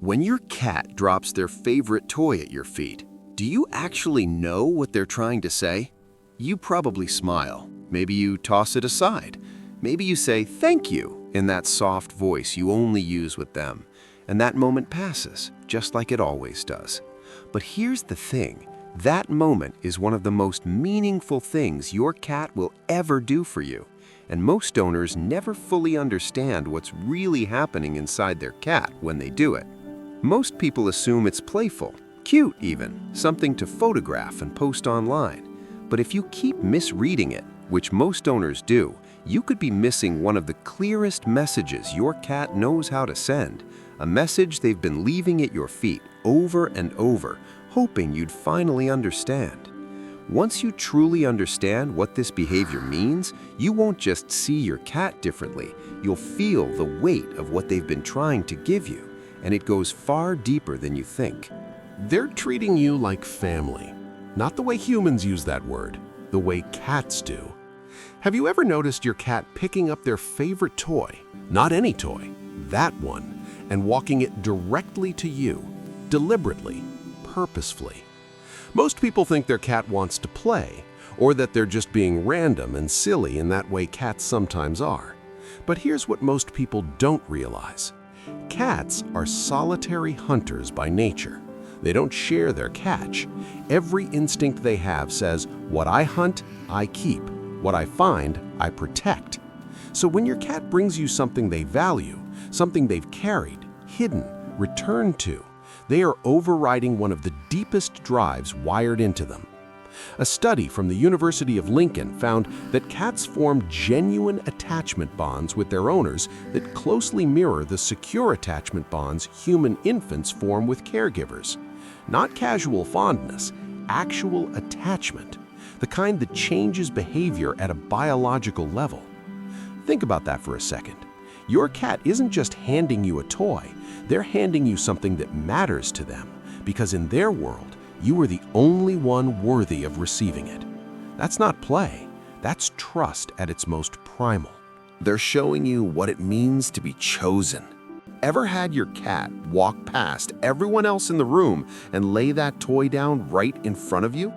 When your cat drops their favorite toy at your feet, do you actually know what they're trying to say? You probably smile. Maybe you toss it aside. Maybe you say thank you in that soft voice you only use with them. And that moment passes, just like it always does. But here's the thing. That moment is one of the most meaningful things your cat will ever do for you. And most owners never fully understand what's really happening inside their cat when they do it. Most people assume it's playful, cute even, something to photograph and post online. But if you keep misreading it, which most owners do, you could be missing one of the clearest messages your cat knows how to send, a message they've been leaving at your feet over and over, hoping you'd finally understand. Once you truly understand what this behavior means, you won't just see your cat differently, you'll feel the weight of what they've been trying to give you, and it goes far deeper than you think. They're treating you like family. Not the way humans use that word, the way cats do. Have you ever noticed your cat picking up their favorite toy, not any toy, that one, and walking it directly to you, deliberately, purposefully? Most people think their cat wants to play, or that they're just being random and silly in that way cats sometimes are. But here's what most people don't realize. Cats are solitary hunters by nature. They don't share their catch. Every instinct they have says, what I hunt, I keep. What I find, I protect. So when your cat brings you something they value, something they've carried, hidden, returned to, they are overriding one of the deepest drives wired into them. A study from the University of Lincoln found that cats form genuine attachment bonds with their owners that closely mirror the secure attachment bonds human infants form with caregivers. Not casual fondness, actual attachment, the kind that changes behavior at a biological level. Think about that for a second. Your cat isn't just handing you a toy, they're handing you something that matters to them, because in their world, you are the only one worthy of receiving it. That's not play, that's trust at its most primal. They're showing you what it means to be chosen. Ever had your cat walk past everyone else in the room and lay that toy down right in front of you?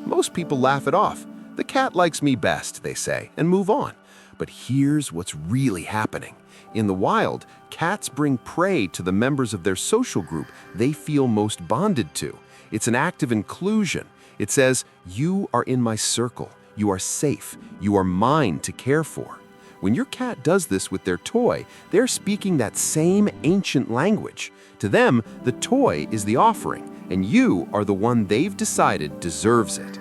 Most people laugh it off. The cat likes me best, they say, and move on. But here's what's really happening. In the wild, cats bring prey to the members of their social group they feel most bonded to. It's an act of inclusion. It says, you are in my circle, you are safe, you are mine to care for. When your cat does this with their toy, they're speaking that same ancient language. To them, the toy is the offering, and you are the one they've decided deserves it.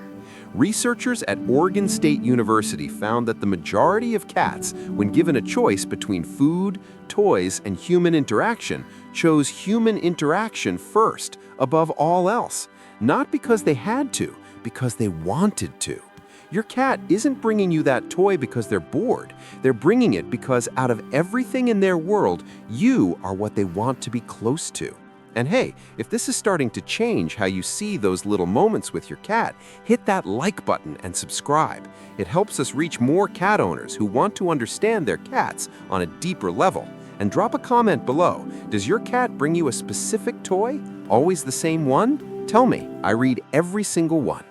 Researchers at Oregon State University found that the majority of cats, when given a choice between food, toys, and human interaction, chose human interaction first, above all else. Not because they had to, because they wanted to. Your cat isn't bringing you that toy because they're bored. They're bringing it because out of everything in their world, you are what they want to be close to. And hey, if this is starting to change how you see those little moments with your cat, hit that like button and subscribe. It helps us reach more cat owners who want to understand their cats on a deeper level. And drop a comment below. Does your cat bring you a specific toy? Always the same one? Tell me, I read every single one.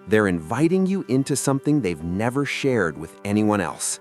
They're inviting you into something they've never shared with anyone else.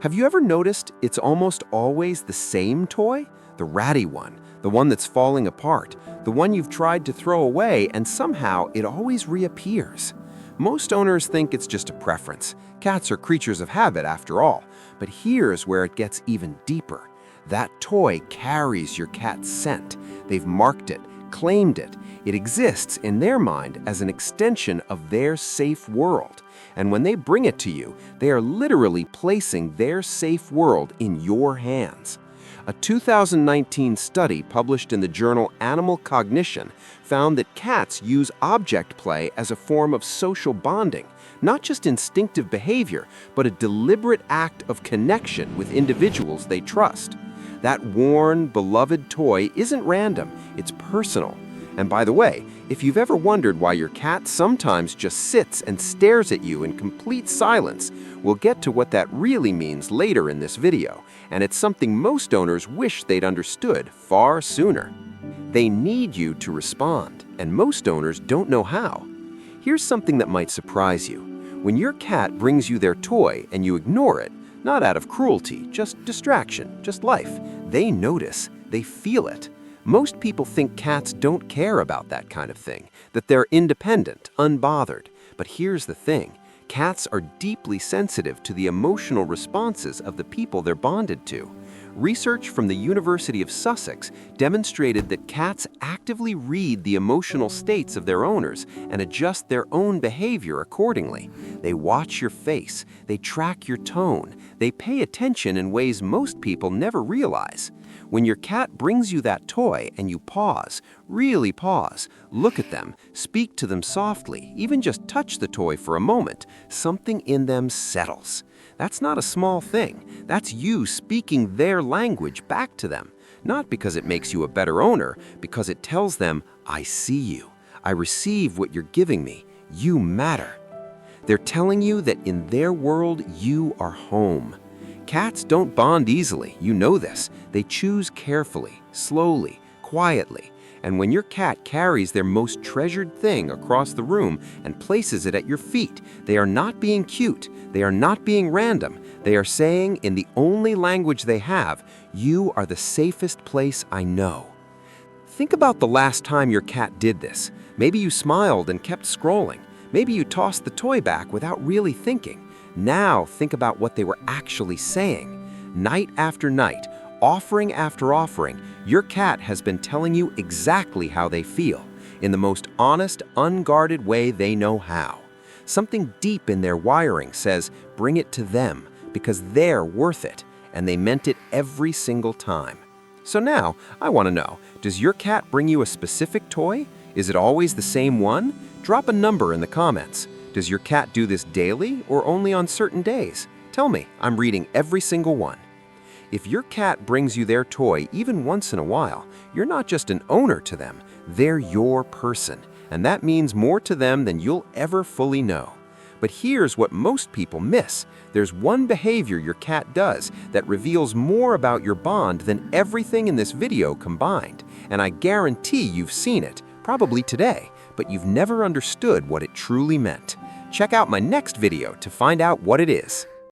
Have you ever noticed it's almost always the same toy? The ratty one, the one that's falling apart, the one you've tried to throw away and somehow it always reappears. Most owners think it's just a preference. Cats are creatures of habit after all. But here's where it gets even deeper. That toy carries your cat's scent. They've marked it, claimed it. It exists in their mind as an extension of their safe world. And when they bring it to you, they are literally placing their safe world in your hands. A 2019 study published in the journal Animal Cognition found that cats use object play as a form of social bonding, not just instinctive behavior, but a deliberate act of connection with individuals they trust. That worn, beloved toy isn't random, it's personal. And by the way, if you've ever wondered why your cat sometimes just sits and stares at you in complete silence, we'll get to what that really means later in this video, and it's something most owners wish they'd understood far sooner. They need you to respond, and most owners don't know how. Here's something that might surprise you. When your cat brings you their toy and you ignore it, not out of cruelty, just distraction, just life, they notice, they feel it. Most people think cats don't care about that kind of thing, that they're independent, unbothered. But here's the thing. Cats are deeply sensitive to the emotional responses of the people they're bonded to. Research from the University of Sussex demonstrated that cats actively read the emotional states of their owners and adjust their own behavior accordingly. They watch your face, they track your tone, they pay attention in ways most people never realize. When your cat brings you that toy and you pause, really pause, look at them, speak to them softly, even just touch the toy for a moment, something in them settles. That's not a small thing. That's you speaking their language back to them. Not because it makes you a better owner, because it tells them, I see you. I receive what you're giving me. You matter. They're telling you that in their world, you are home. Cats don't bond easily, you know this. They choose carefully, slowly, quietly. And when your cat carries their most treasured thing across the room and places it at your feet, they are not being cute, they are not being random. They are saying, in the only language they have, you are the safest place I know. Think about the last time your cat did this. Maybe you smiled and kept scrolling. Maybe you tossed the toy back without really thinking. Now think about what they were actually saying. Night after night, offering after offering, your cat has been telling you exactly how they feel, in the most honest, unguarded way they know how. Something deep in their wiring says, bring it to them, because they're worth it, and they meant it every single time. So now, I want to know, does your cat bring you a specific toy? Is it always the same one? Drop a number in the comments. Does your cat do this daily or only on certain days? Tell me, I'm reading every single one. If your cat brings you their toy even once in a while, you're not just an owner to them, they're your person, and that means more to them than you'll ever fully know. But here's what most people miss. There's one behavior your cat does that reveals more about your bond than everything in this video combined, and I guarantee you've seen it, probably today, but you've never understood what it truly meant. Check out my next video to find out what it is.